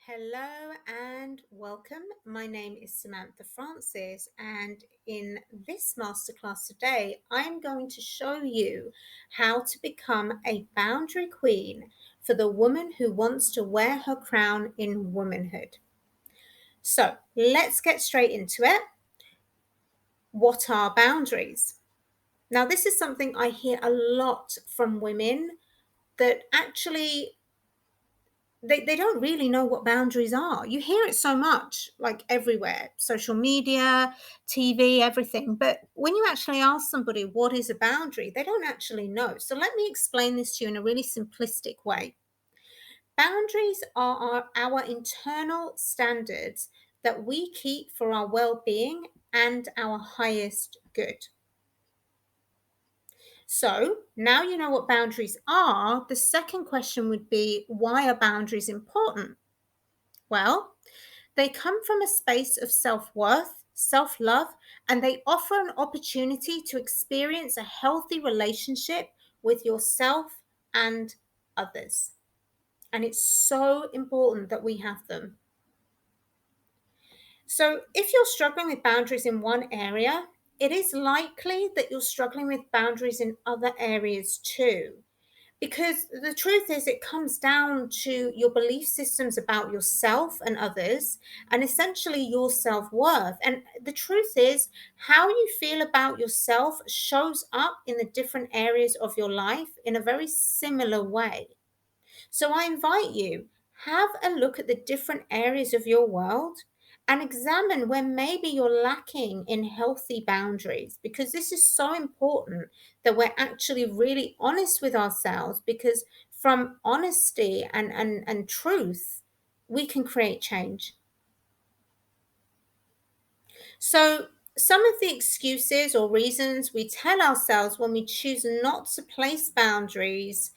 Hello and welcome. My name is Samantha Francis, and in this masterclass today, I'm going to show you how to become a boundary queen for the woman who wants to wear her crown in womanhood. So let's get straight into it. What are boundaries? Now, this is something I hear a lot from women that actually they don't really know what boundaries are. You hear it so much, like everywhere, social media, TV, everything. But when you actually ask somebody what is a boundary, they don't actually know. So let me explain this to you in a really simplistic way. Boundaries are our internal standards that we keep for our well being and our highest good. So now you know what boundaries are. The second question would be, why are boundaries important? Well, they come from a space of self worth, self love, and they offer an opportunity to experience a healthy relationship with yourself and others. And it's so important that we have them. So, if you're struggling with boundaries in one area, it is likely that you're struggling with boundaries in other areas too. Because the truth is, it comes down to your belief systems about yourself and others, and essentially your self worth. And the truth is, how you feel about yourself shows up in the different areas of your life in a very similar way. So I invite you, have a look at the different areas of your world and examine where maybe you're lacking in healthy boundaries, because this is so important that we're actually really honest with ourselves, because from honesty and truth, we can create change. So some of the excuses or reasons we tell ourselves when we choose not to place boundaries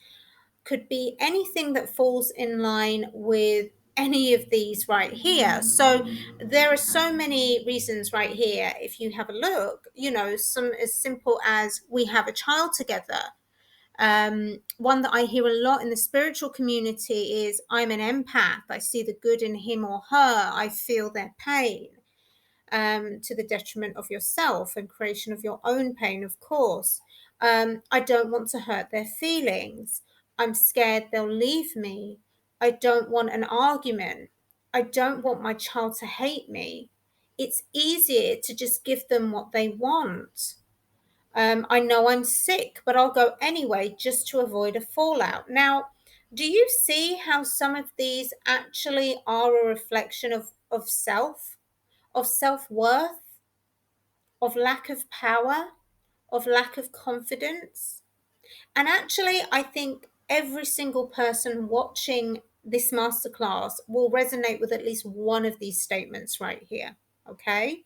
could be anything that falls in line with any of these right here. So there are so many reasons right here. If you have a look, some as simple as we have a child together. One that I hear a lot in the spiritual community is, I'm an empath. I see the good in him or her. I feel their pain, to the detriment of yourself and creation of your own pain, of course. I don't want to hurt their feelings. I'm scared they'll leave me. I don't want an argument. I don't want my child to hate me. It's easier to just give them what they want. I know I'm sick, but I'll go anyway just to avoid a fallout. Now, do you see how some of these actually are a reflection of of self worth, of lack of power, of lack of confidence? And actually, I think every single person watching this masterclass will resonate with at least one of these statements right here. Okay.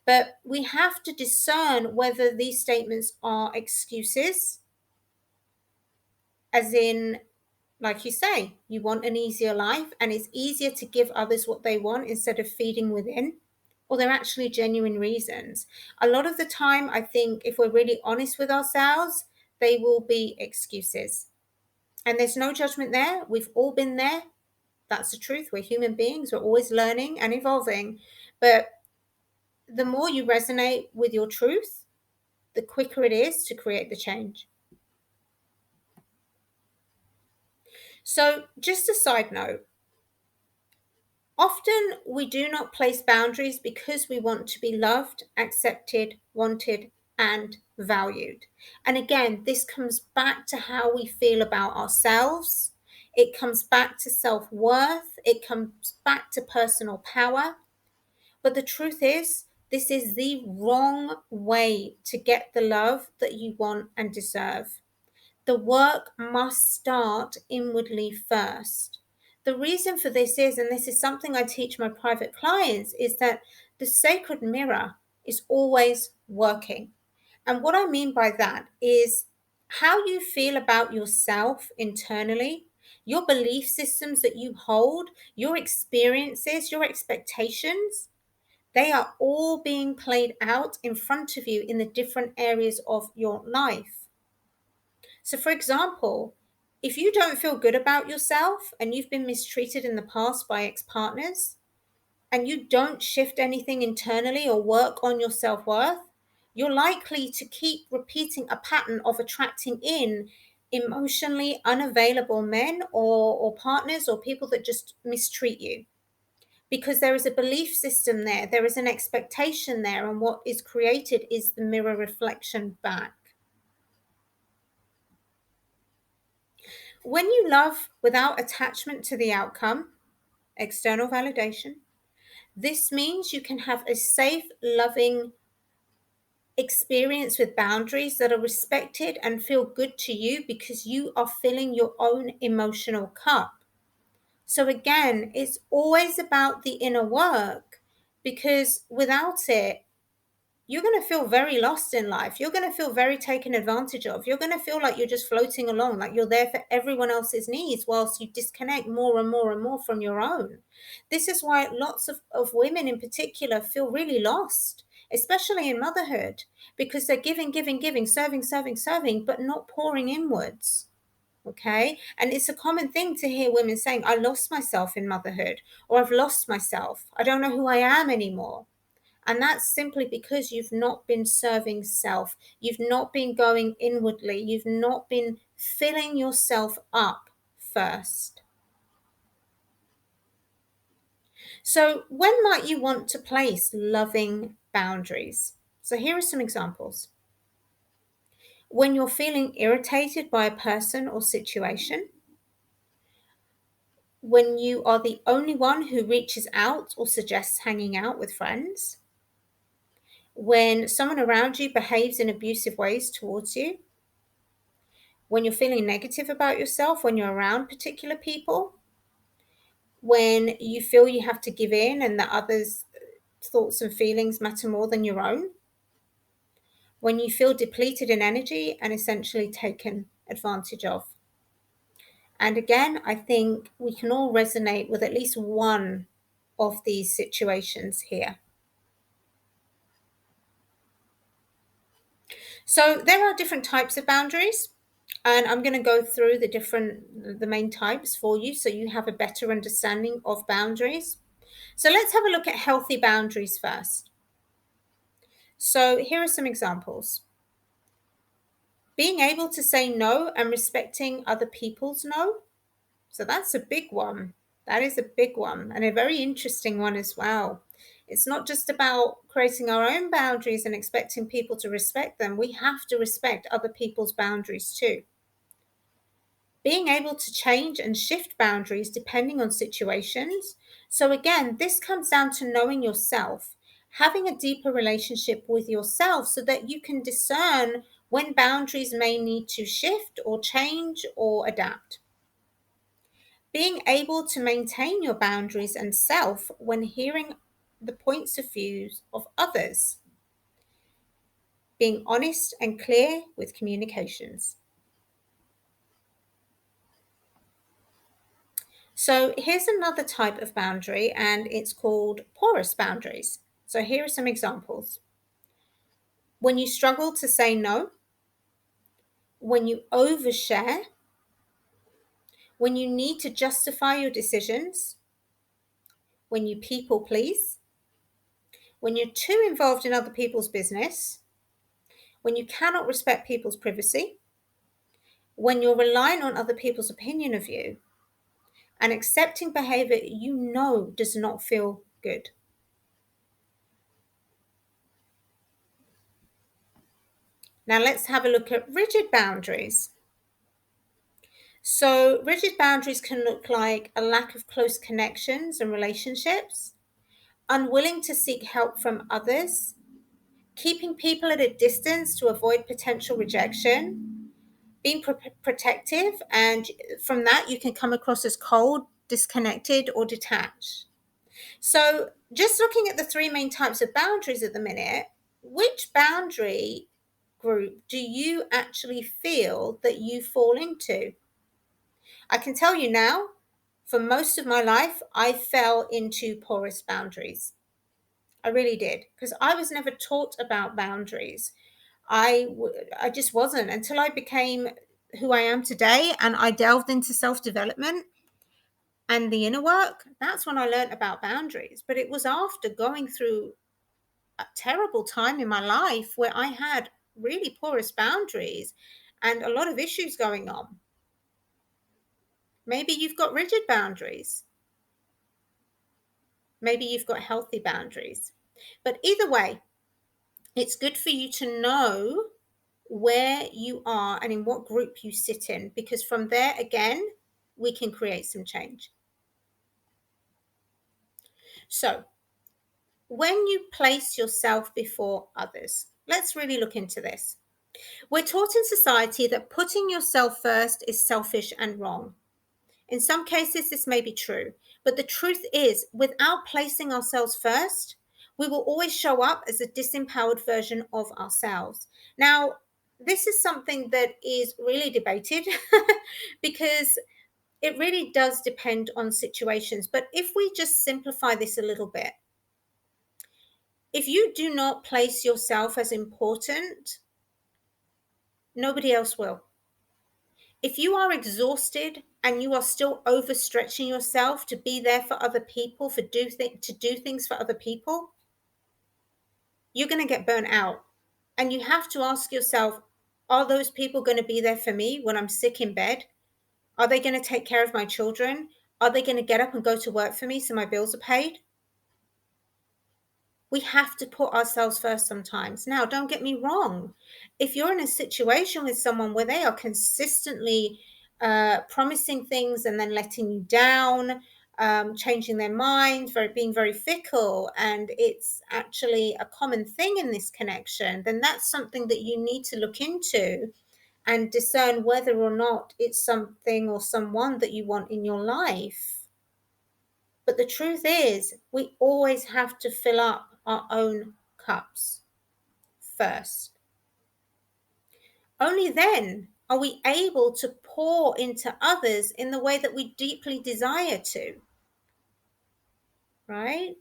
But we have to discern whether these statements are excuses, as in, like you say, you want an easier life and it's easier to give others what they want instead of feeding within, or they're actually genuine reasons. A lot of the time, I think if we're really honest with ourselves, they will be excuses. And there's no judgment there. We've all been there. That's the truth. We're human beings. We're always learning and evolving. But the more you resonate with your truth, the quicker it is to create the change. So, just a side note, often we do not place boundaries because we want to be loved, accepted, wanted, and valued. And again, this comes back to how we feel about ourselves. It comes back to self worth. It comes back to personal power. But the truth is, this is the wrong way to get the love that you want and deserve. The work must start inwardly first. The reason for this is, and this is something I teach my private clients, is that the sacred mirror is always working. And what I mean by that is how you feel about yourself internally, your belief systems that you hold, your experiences, your expectations, they are all being played out in front of you in the different areas of your life. So, for example, If you don't feel good about yourself and you've been mistreated in the past by ex-partners, and you don't shift anything internally or work on your self-worth, you're likely to keep repeating a pattern of attracting in emotionally unavailable men or partners or people that just mistreat you, because there is a belief system there, there is an expectation there, and what is created is the mirror reflection back. When you love without attachment to the outcome, external validation, this means you can have a safe, loving experience with boundaries that are respected and feel good to you because you are filling your own emotional cup. So, again, it's always about the inner work, because without it, you're going to feel very lost in life. You're going to feel very taken advantage of. You're going to feel like you're just floating along, like you're there for everyone else's needs, whilst you disconnect more and more and more from your own. This is why lots of women in particular feel really lost, especially in motherhood, because they're giving, giving, giving, serving, serving, serving, but not pouring inwards. Okay. And it's a common thing to hear women saying, I lost myself in motherhood, or I've lost myself. I don't know who I am anymore. And that's simply because you've not been serving self. You've not been going inwardly. You've not been filling yourself up first. So, when might you want to place loving boundaries? So, here are some examples. When you're feeling irritated by a person or situation, when you are the only one who reaches out or suggests hanging out with friends, when someone around you behaves in abusive ways towards you, when you're feeling negative about yourself, when you're around particular people, when you feel you have to give in and that others' thoughts and feelings matter more than your own, when you feel depleted in energy and essentially taken advantage of. And again, I think we can all resonate with at least one of these situations here. So there are different types of boundaries, and I'm going to go through the main types for you so you have a better understanding of boundaries. So let's have a look at healthy boundaries first. So here are some examples. Being able to say no and respecting other people's no. So that's a big one. That is a big one, and a very interesting one as well. It's not just about creating our own boundaries and expecting people to respect them. We have to respect other people's boundaries too. Being able to change and shift boundaries depending on situations. So again, this comes down to knowing yourself, having a deeper relationship with yourself so that you can discern when boundaries may need to shift or change or adapt. Being able to maintain your boundaries and self when hearing the points of views of others. Being honest and clear with communications. So here's another type of boundary, and it's called porous boundaries. So here are some examples. When you struggle to say no, when you overshare, when you need to justify your decisions, when you people please, when you're too involved in other people's business, when you cannot respect people's privacy, when you're relying on other people's opinion of you, and accepting behavior you know does not feel good. Now let's have a look at rigid boundaries. So rigid boundaries can look like a lack of close connections and relationships, unwilling to seek help from others, keeping people at a distance to avoid potential rejection, being protective, and from that you can come across as cold, disconnected, or detached. So just looking at the three main types of boundaries at the minute, which boundary group do you actually feel that you fall into? I can tell you now, for most of my life, I fell into porous boundaries. I really did, because I was never taught about boundaries. I just wasn't until I became who I am today and I delved into self-development and the inner work, that's when I learned about boundaries. But it was after going through a terrible time in my life where I had really porous boundaries and a lot of issues going on. Maybe you've got rigid boundaries. Maybe you've got healthy boundaries. But either way, it's good for you to know where you are and in what group you sit in, because from there, again, we can create some change. So, when you place yourself before others, let's really look into this. We're taught in society that putting yourself first is selfish and wrong. In some cases, this may be true, but the truth is, without placing ourselves first, we will always show up as a disempowered version of ourselves. Now, this is something that is really debated because it really does depend on situations. But if we just simplify this a little bit, if you do not place yourself as important, nobody else will. If you are exhausted and you are still overstretching yourself to be there for other people, to do things for other people, you're going to get burnt out. And you have to ask yourself, are those people going to be there for me when I'm sick in bed? Are they going to take care of my children? Are they going to get up and go to work for me so my bills are paid? We have to put ourselves first sometimes. Now, don't get me wrong. If you're in a situation with someone where they are consistently promising things and then letting you down, changing their mind, being very fickle, and it's actually a common thing in this connection, then that's something that you need to look into and discern whether or not it's something or someone that you want in your life. But the truth is, we always have to fill up our own cups first. Only then are we able to pour into others in the way that we deeply desire to. Right?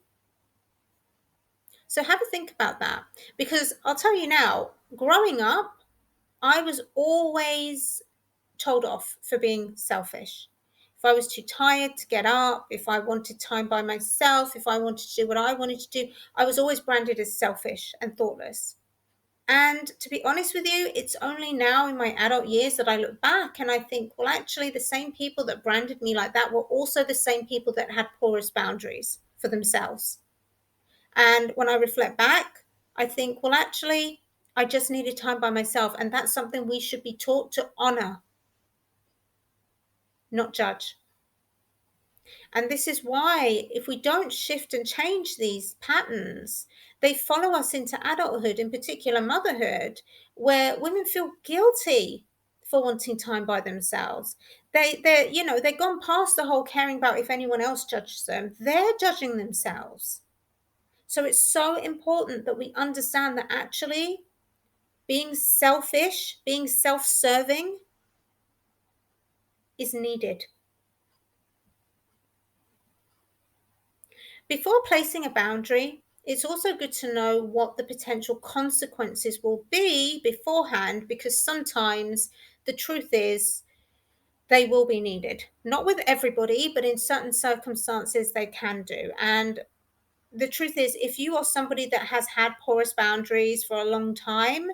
So have a think about that. Because I'll tell you now, growing up, I was always told off for being selfish. If I was too tired to get up, if I wanted time by myself, if I wanted to do what I wanted to do, I was always branded as selfish and thoughtless. And to be honest with you, it's only now in my adult years that I look back and I think, well, actually, the same people that branded me like that were also the same people that had porous boundaries for themselves. And when I reflect back, I think, well, actually, I just needed time by myself. And that's something we should be taught to honor, not judge. And this is why, if we don't shift and change these patterns, they follow us into adulthood, in particular motherhood, where women feel guilty for wanting time by themselves. They've gone past the whole caring about if anyone else judges them. They're judging themselves. So it's so important that we understand that actually being selfish, being self-serving is needed. Before placing a boundary, it's also good to know what the potential consequences will be beforehand, because sometimes the truth is they will be needed. Not with everybody, but in certain circumstances they can do. And the truth is, if you are somebody that has had porous boundaries for a long time,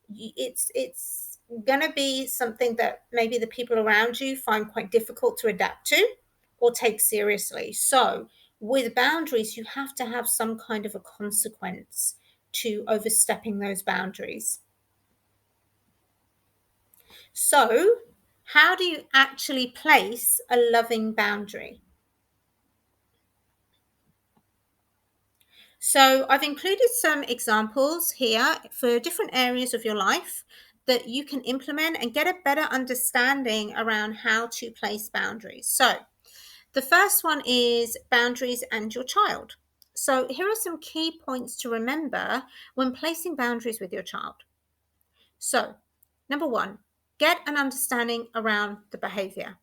it's going to be something that maybe the people around you find quite difficult to adapt to or take seriously. So with boundaries, you have to have some kind of a consequence to overstepping those boundaries. So how do you actually place a loving boundary? So I've included some examples here for different areas of your life that you can implement and get a better understanding around how to place boundaries. So the first one is boundaries and your child. So here are some key points to remember when placing boundaries with your child. So number one, get an understanding around the behavior.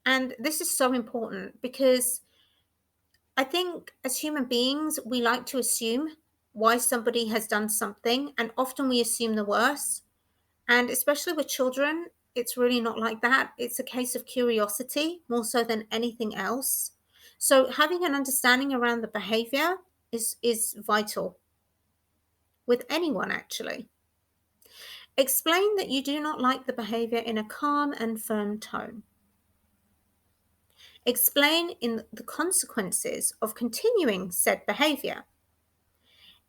And this is so important because I think as human beings, we like to assume why somebody has done something, and often we assume the worst. And especially with children, It's really not like that. It's a case of curiosity more so than anything else. So having an understanding around the behavior is vital with anyone actually. Explain that you do not like the behavior in a calm and firm tone. Explain in the consequences of continuing said behavior.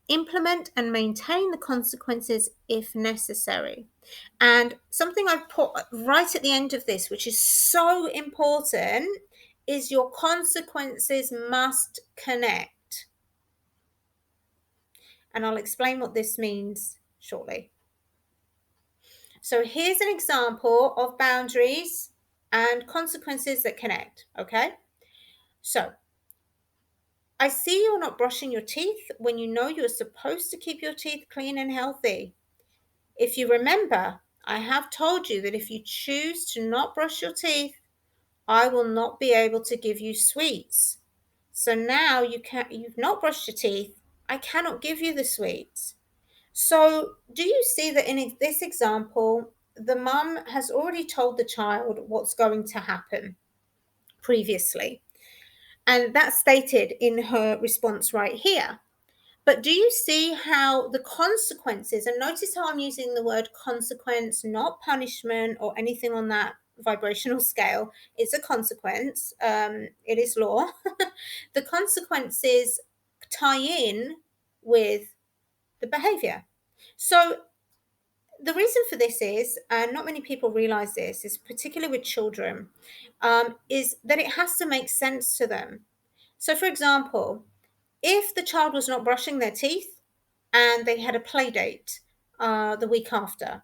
Implement and maintain the consequences if necessary. And something I've put right at the end of this, which is so important, is your consequences must connect. And I'll explain what this means shortly. So here's an example of boundaries and consequences that connect, okay? So I see you're not brushing your teeth when you know you're supposed to keep your teeth clean and healthy. If you remember, I have told you that if you choose to not brush your teeth, I will not be able to give you sweets. So now you've not brushed your teeth, I cannot give you the sweets. So do you see that in this example, the mum has already told the child what's going to happen previously? And that's stated in her response right here. But do you see how the consequences, and notice how I'm using the word consequence, not punishment or anything on that vibrational scale. It's a consequence. It is law. The consequences tie in with the behavior. So the reason for this is, and not many people realize this, is particularly with children, is that it has to make sense to them. So, for example, if the child was not brushing their teeth and they had a play date the week after,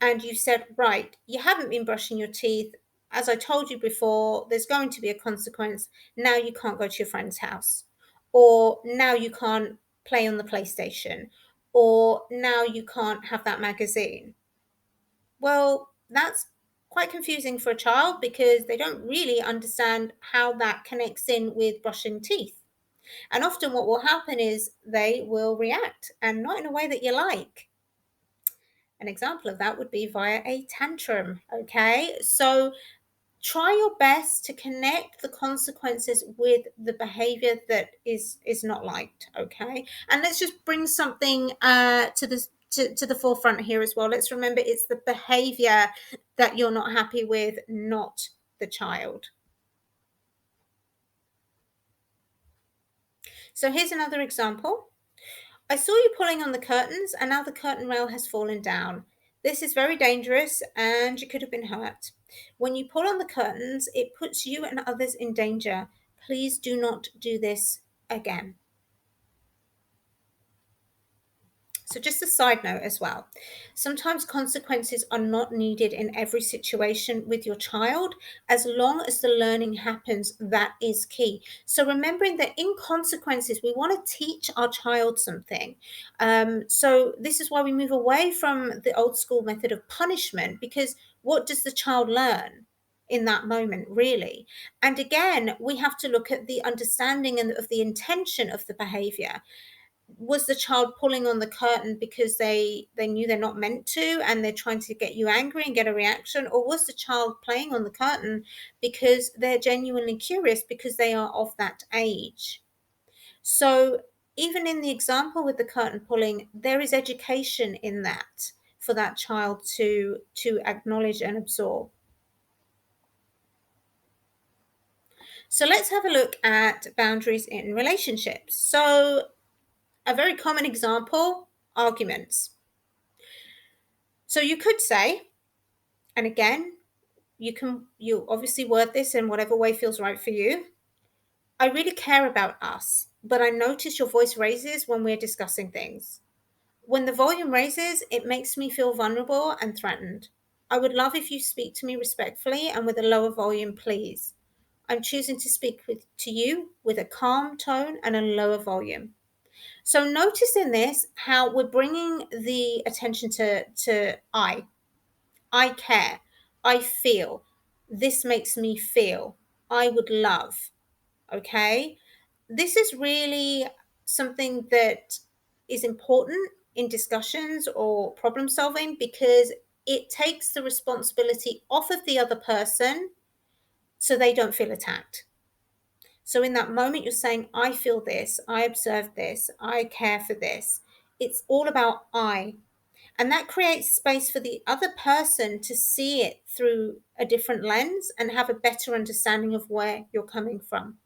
and you said, right, you haven't been brushing your teeth. As I told you before, there's going to be a consequence. Now you can't go to your friend's house, or now you can't play on the PlayStation, or now you can't have that magazine. Well, that's quite confusing for a child because they don't really understand how that connects in with brushing teeth. And often what will happen is they will react, and not in a way that you like. An example of that would be via a tantrum. Okay. So try your best to connect the consequences with the behavior that is not liked. Okay. And let's just bring something to this to the forefront here as well. Let's remember it's the behavior that you're not happy with, not the child. So here's another example. I saw you pulling on the curtains and now the curtain rail has fallen down. This is very dangerous and you could have been hurt. When you pull on the curtains, it puts you and others in danger. Please do not do this again. So just a side note as well. Sometimes consequences are not needed in every situation with your child. As long as the learning happens, that is key. So remembering that in consequences, we want to teach our child something. So this is why we move away from the old school method of punishment, because what does the child learn in that moment, really? And again, we have to look at the understanding and of the intention of the behavior. Was the child pulling on the curtain because they knew they're not meant to and they're trying to get you angry and get a reaction, or was the child playing on the curtain because they're genuinely curious because they are of that age? So even in the example with the curtain pulling, there is education in that for that child to acknowledge and absorb. So let's have a look at boundaries in relationships. So a very common example, arguments. So you could say, and again, you obviously word this in whatever way feels right for you. I really care about us, but I notice your voice raises when we're discussing things. When the volume raises, it makes me feel vulnerable and threatened. I would love if you speak to me respectfully and with a lower volume, please. I'm choosing to speak to you with a calm tone and a lower volume. So notice in this how we're bringing the attention to I care. I feel. This makes me feel. I would love. Okay. This is really something that is important in discussions or problem solving because it takes the responsibility off of the other person so they don't feel attacked. So in that moment, you're saying, I feel this, I observe this, I care for this. It's all about I. And that creates space for the other person to see it through a different lens and have a better understanding of where you're coming from.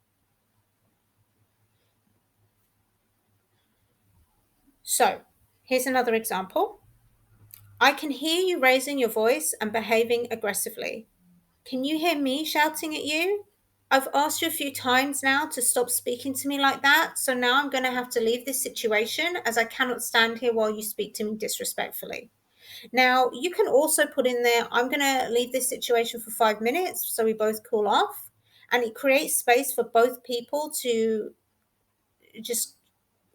So here's another example. I can hear you raising your voice and behaving aggressively. Can you hear me shouting at you? I've asked you a few times now to stop speaking to me like that. So now I'm going to have to leave this situation as I cannot stand here while you speak to me disrespectfully. Now, you can also put in there, I'm going to leave this situation for 5 minutes so we both cool off. And it creates space for both people to just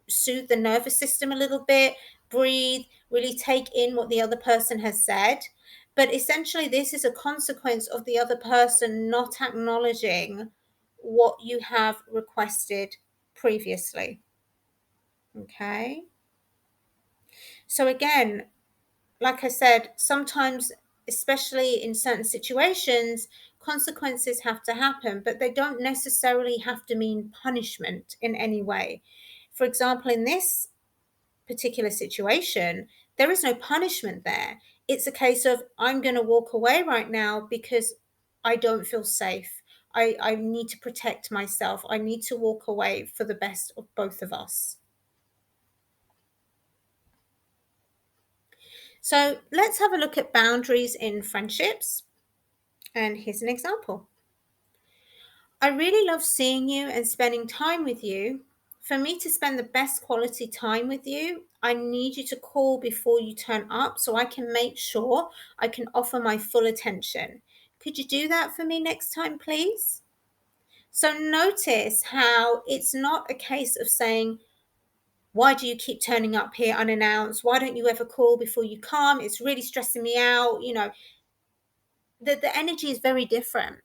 soothe the nervous system a little bit, breathe, really take in what the other person has said. But essentially, this is a consequence of the other person not acknowledging what you have requested previously. Okay. So, again, like I said, sometimes, especially in certain situations, consequences have to happen, but they don't necessarily have to mean punishment in any way. For example, in this particular situation, there is no punishment there. It's a case of, I'm going to walk away right now because I don't feel safe. I need to protect myself. I need to walk away for the best of both of us. So let's have a look at boundaries in friendships. And here's an example. I really love seeing you and spending time with you. For me to spend the best quality time with you, I need you to call before you turn up so I can make sure I can offer my full attention. Could you do that for me next time, please? So notice how it's not a case of saying, why do you keep turning up here unannounced? Why don't you ever call before you come? It's really stressing me out. The energy is very different.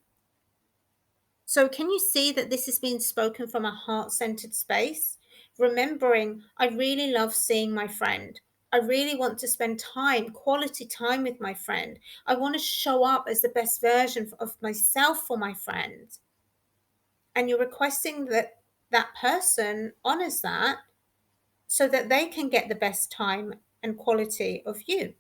So, can you see that this is being spoken from a heart centered space? Remembering, I really love seeing my friend. I really want to spend time, quality time with my friend. I want to show up as the best version of myself for my friend. And you're requesting that that person honors that so that they can get the best time and quality of you.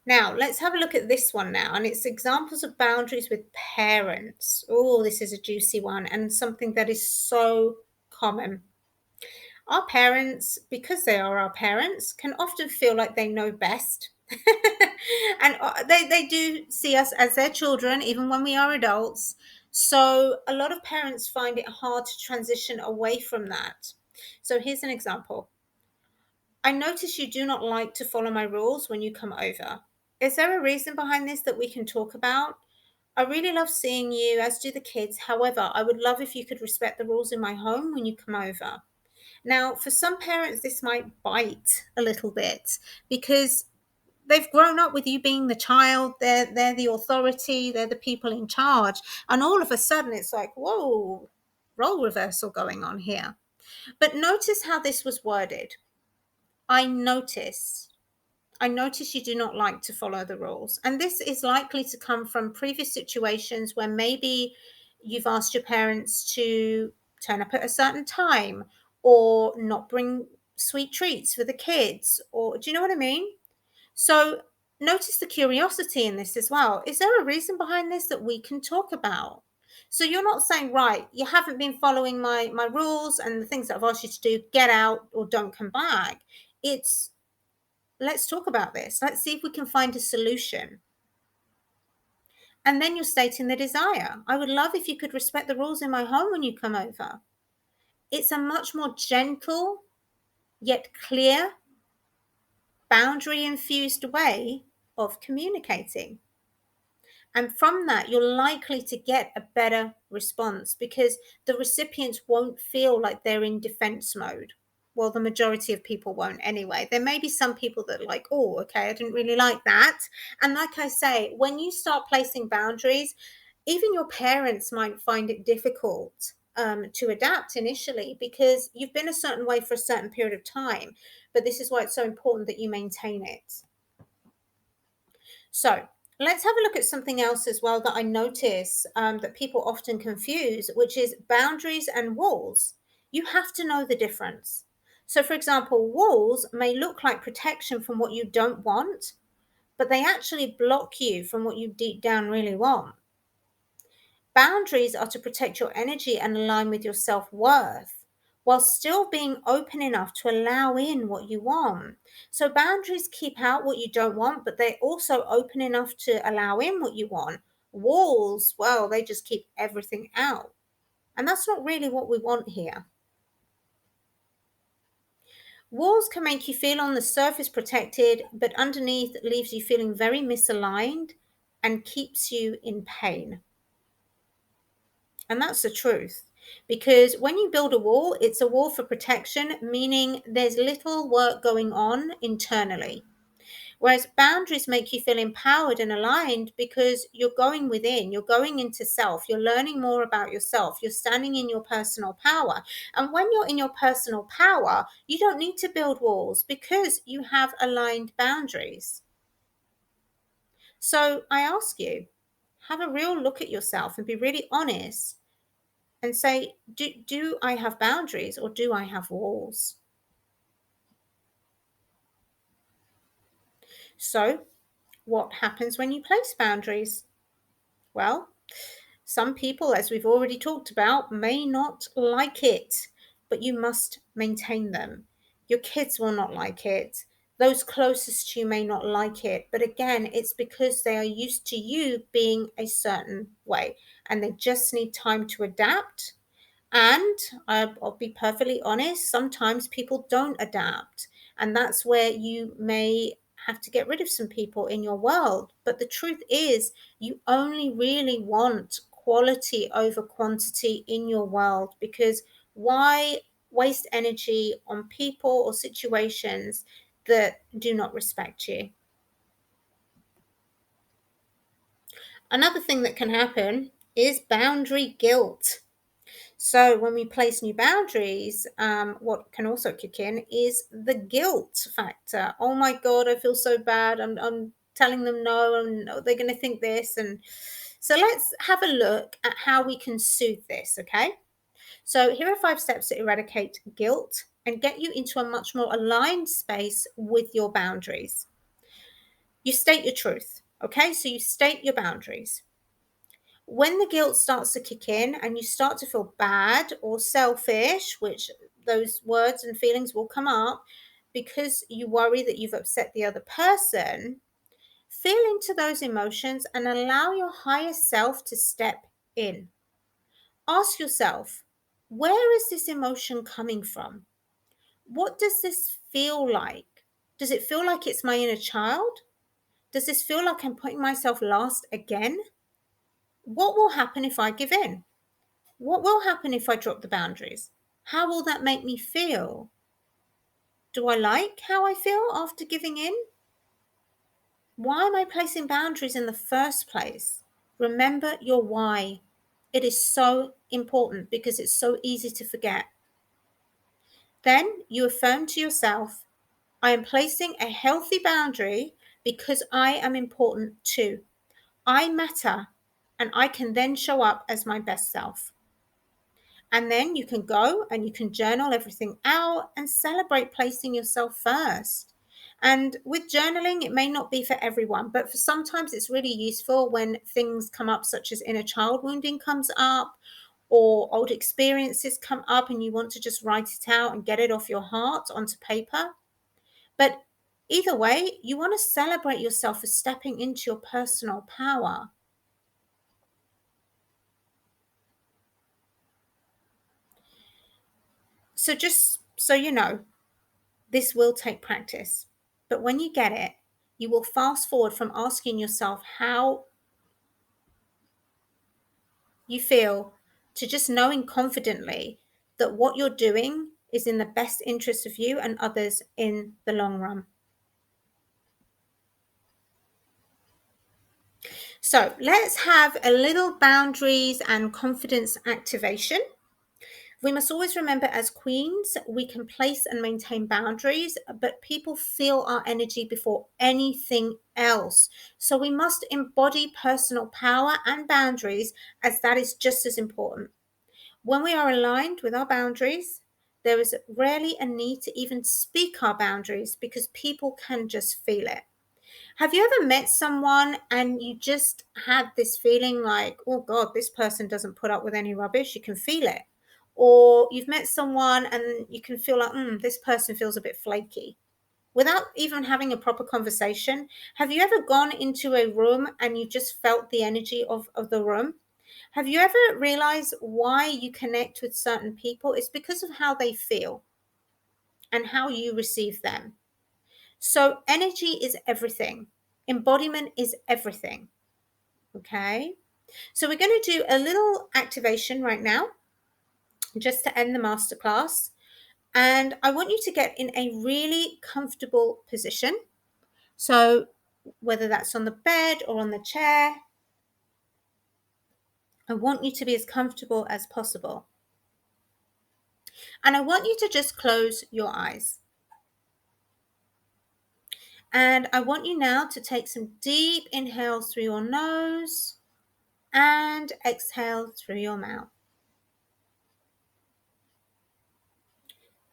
Now, let's have a look at this one now, and it's examples of boundaries with parents. Oh, this is a juicy one and something that is so common. Our parents, because they are our parents, can often feel like they know best. And they do see us as their children, even when we are adults. So a lot of parents find it hard to transition away from that. So here's an example. I notice you do not like to follow my rules when you come over. Is there a reason behind this that we can talk about? I really love seeing you, as do the kids. However, I would love if you could respect the rules in my home when you come over. Now, for some parents, this might bite a little bit because they've grown up with you being the child. They're the authority. They're the people in charge. And all of a sudden, it's like, whoa, role reversal going on here. But notice how this was worded. I notice. I notice you do not like to follow the rules. And this is likely to come from previous situations where maybe you've asked your parents to turn up at a certain time or not bring sweet treats for the kids. Or do you know what I mean? So notice the curiosity in this as well. Is there a reason behind this that we can talk about? So you're not saying, right, you haven't been following my rules and the things that I've asked you to do, get out or don't come back. It's, let's talk about this. Let's see if we can find a solution. And then you're stating the desire. I would love if you could respect the rules in my home when you come over. It's a much more gentle, yet clear, boundary infused way of communicating. And from that, you're likely to get a better response because the recipients won't feel like they're in defense mode. Well, the majority of people won't anyway. There may be some people that are like, oh, okay, I didn't really like that. And like I say, when you start placing boundaries, even your parents might find it difficult to adapt initially because you've been a certain way for a certain period of time. But this is why it's so important that you maintain it. So let's have a look at something else as well that I notice that people often confuse, which is boundaries and walls. You have to know the difference. So, for example, walls may look like protection from what you don't want, but they actually block you from what you deep down really want. Boundaries are to protect your energy and align with your self worth while still being open enough to allow in what you want. So, boundaries keep out what you don't want, but they're also open enough to allow in what you want. Walls, well, they just keep everything out. And that's not really what we want here. Walls can make you feel on the surface protected, but underneath leaves you feeling very misaligned and keeps you in pain. And that's the truth. Because when you build a wall, it's a wall for protection, meaning there's little work going on internally. Whereas boundaries make you feel empowered and aligned because you're going within, you're going into self, you're learning more about yourself, you're standing in your personal power. And when you're in your personal power, you don't need to build walls because you have aligned boundaries. So I ask you, have a real look at yourself and be really honest and say, do I have boundaries or do I have walls? So, what happens when you place boundaries? Well, some people, as we've already talked about, may not like it, but you must maintain them. Your kids will not like it. Those closest to you may not like it. But again, it's because they are used to you being a certain way and they just need time to adapt. And I'll be perfectly honest, sometimes people don't adapt. And that's where you may have to get rid of some people in your world. But the truth is, you only really want quality over quantity in your world because why waste energy on people or situations that do not respect you? Another thing that can happen is boundary guilt. So when we place new boundaries, what can also kick in is the guilt factor. Oh my God, I feel so bad. I'm telling them no, and they're going to think this. And so let's have a look at how we can soothe this, okay? So here are 5 steps to eradicate guilt and get you into a much more aligned space with your boundaries. You state your truth, okay? So you state your boundaries. When the guilt starts to kick in and you start to feel bad or selfish, which those words and feelings will come up because you worry that you've upset the other person, feel into those emotions and allow your higher self to step in. Ask yourself, where is this emotion coming from? What does this feel like? Does it feel like it's my inner child? Does this feel like I'm putting myself last again? What will happen if I give in? What will happen if I drop the boundaries? How will that make me feel? Do I like how I feel after giving in? Why am I placing boundaries in the first place? Remember your why. It is so important because it's so easy to forget. Then you affirm to yourself, I am placing a healthy boundary because I am important too. I matter and I can then show up as my best self. And then you can go and you can journal everything out and celebrate placing yourself first. And with journaling, it may not be for everyone, but for sometimes it's really useful when things come up, such as inner child wounding comes up or old experiences come up and you want to just write it out and get it off your heart onto paper. But either way, you want to celebrate yourself for stepping into your personal power. So just so you know, this will take practice, but when you get it, you will fast forward from asking yourself how you feel to just knowing confidently that what you're doing is in the best interest of you and others in the long run. So let's have a little boundaries and confidence activation. We must always remember as queens, we can place and maintain boundaries, but people feel our energy before anything else. So we must embody personal power and boundaries, as that is just as important. When we are aligned with our boundaries, there is rarely a need to even speak our boundaries because people can just feel it. Have you ever met someone and you just had this feeling like, oh God, this person doesn't put up with any rubbish? You can feel it. Or you've met someone and you can feel like, this person feels a bit flaky. Without even having a proper conversation, have you ever gone into a room and you just felt the energy of the room? Have you ever realized why you connect with certain people? It's because of how they feel and how you receive them. So energy is everything. Embodiment is everything. Okay. So we're going to do a little activation right now just to end the masterclass. And I want you to get in a really comfortable position. So whether that's on the bed or on the chair, I want you to be as comfortable as possible. And I want you to just close your eyes. And I want you now to take some deep inhales through your nose and exhale through your mouth.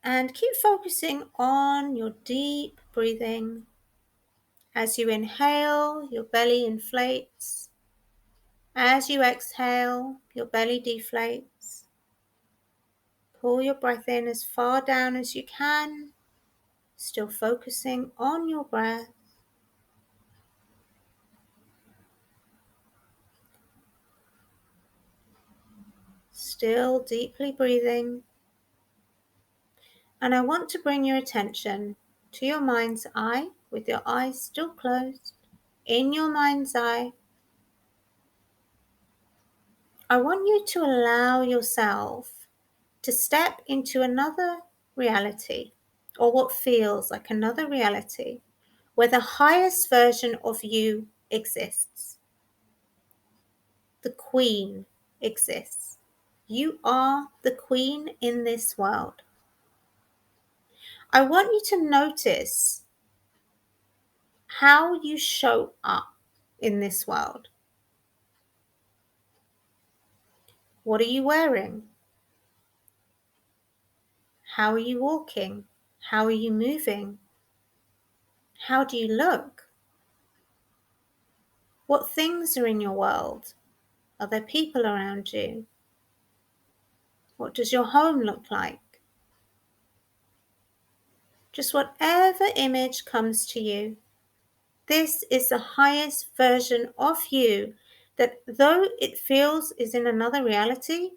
And keep focusing on your deep breathing. As you inhale, your belly inflates. As you exhale, your belly deflates. Pull your breath in as far down as you can, still focusing on your breath. Still deeply breathing. And I want to bring your attention to your mind's eye with your eyes still closed. In your mind's eye, I want you to allow yourself to step into another reality, or what feels like another reality, where the highest version of you exists. The queen exists. You are the queen in this world. I want you to notice how you show up in this world. What are you wearing? How are you walking? How are you moving? How do you look? What things are in your world? Are there people around you? What does your home look like? Just whatever image comes to you. This is the highest version of you that, though it feels is in another reality,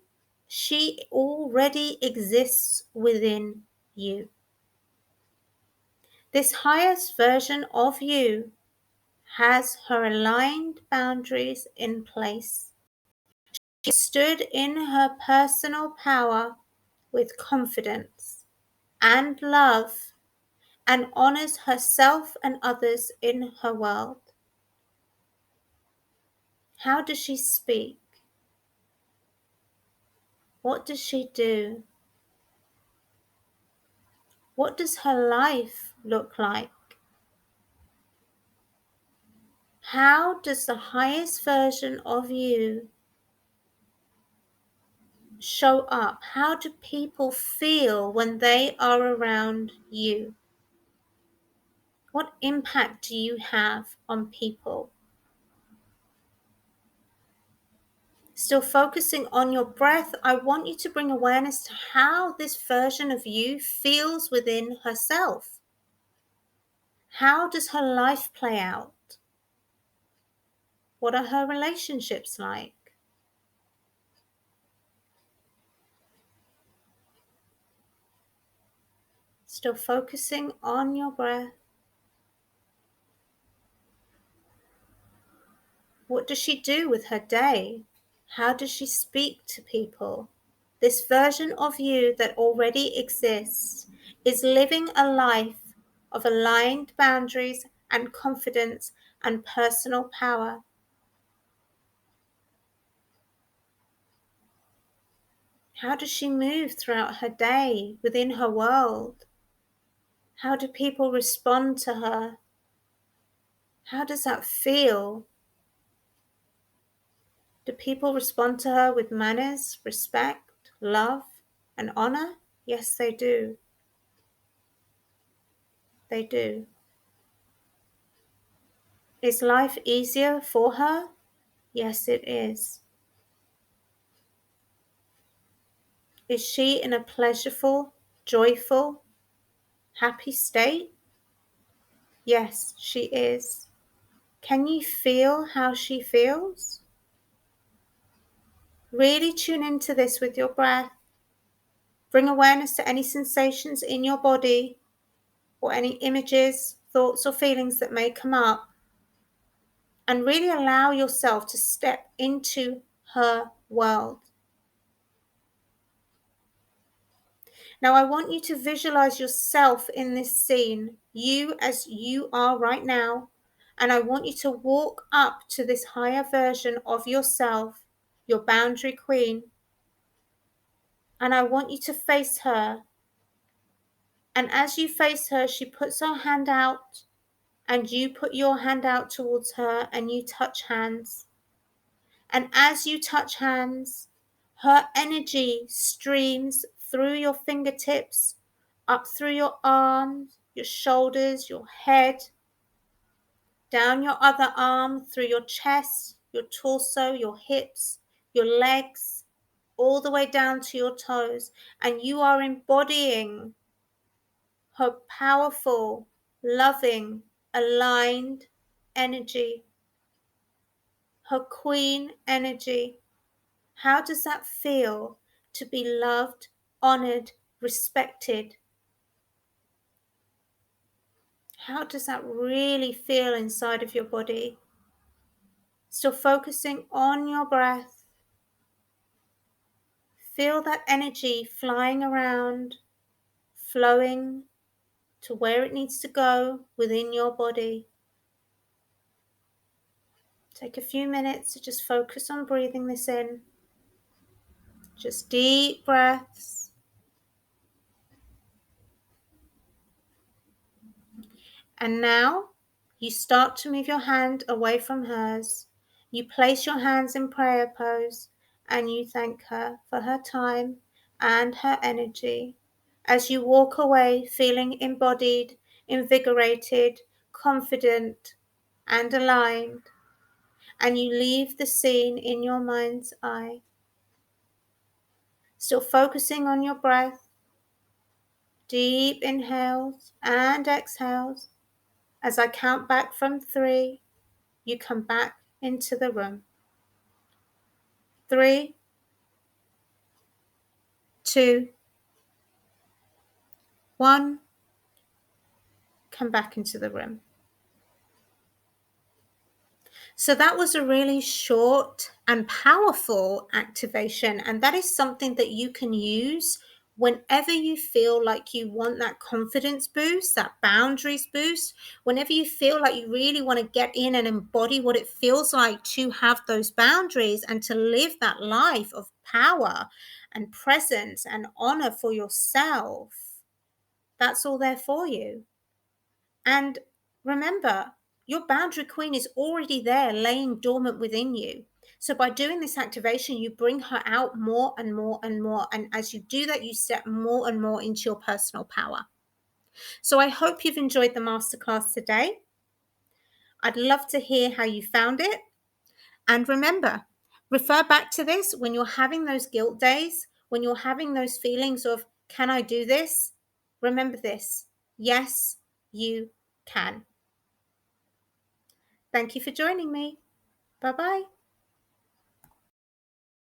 she already exists within you. This highest version of you has her aligned boundaries in place. She stood in her personal power with confidence and love and honors herself and others in her world. How does she speak? What does she do? What does her life look like? How does the highest version of you show up? How do people feel when they are around you? What impact do you have on people? Still focusing on your breath, I want you to bring awareness to how this version of you feels within herself. How does her life play out? What are her relationships like? Still focusing on your breath. What does she do with her day? How does she speak to people? This version of you that already exists is living a life of aligned boundaries and confidence and personal power. How does she move throughout her day, within her world? How do people respond to her? How does that feel? Do people respond to her with manners, respect, love, and honor? Yes, they do. They do. Is life easier for her? Yes, it is. Is she in a pleasurable, joyful, happy state? Yes, she is. Can you feel how she feels? Really tune into this with your breath. Bring awareness to any sensations in your body or any images, thoughts, or feelings that may come up. And really allow yourself to step into her world. Now, I want you to visualize yourself in this scene, you as you are right now. And I want you to walk up to this higher version of yourself, your boundary queen. And I want you to face her. And as you face her, she puts her hand out, and you put your hand out towards her, and you touch hands. And as you touch hands, her energy streams through your fingertips, up through your arms, your shoulders, your head, down your other arm, through your chest, your torso, your hips, your legs, all the way down to your toes. And you are embodying her powerful, loving, aligned energy, her queen energy. How does that feel to be loved, honored, respected? How does that really feel inside of your body? Still focusing on your breath. Feel that energy flying around, flowing to where it needs to go within your body. Take a few minutes to just focus on breathing this in. Just deep breaths. And now you start to move your hand away from hers. You place your hands in prayer pose and you thank her for her time and her energy as you walk away feeling embodied, invigorated, confident, and aligned. And you leave the scene in your mind's eye. Still focusing on your breath, deep inhales and exhales. As I count back from 3, you come back into the room. 3, 2, 1, come back into the room. So that was a really short and powerful activation, and that is something that you can use whenever you feel like you want that confidence boost, that boundaries boost, whenever you feel like you really want to get in and embody what it feels like to have those boundaries and to live that life of power and presence and honor for yourself. That's all there for you. And remember, your boundary queen is already there laying dormant within you. So by doing this activation, you bring her out more and more and more. And as you do that, you step more and more into your personal power. So I hope you've enjoyed the masterclass today. I'd love to hear how you found it. And remember, refer back to this when you're having those guilt days, when you're having those feelings of, can I do this? Remember this. Yes, you can. Thank you for joining me. Bye-bye.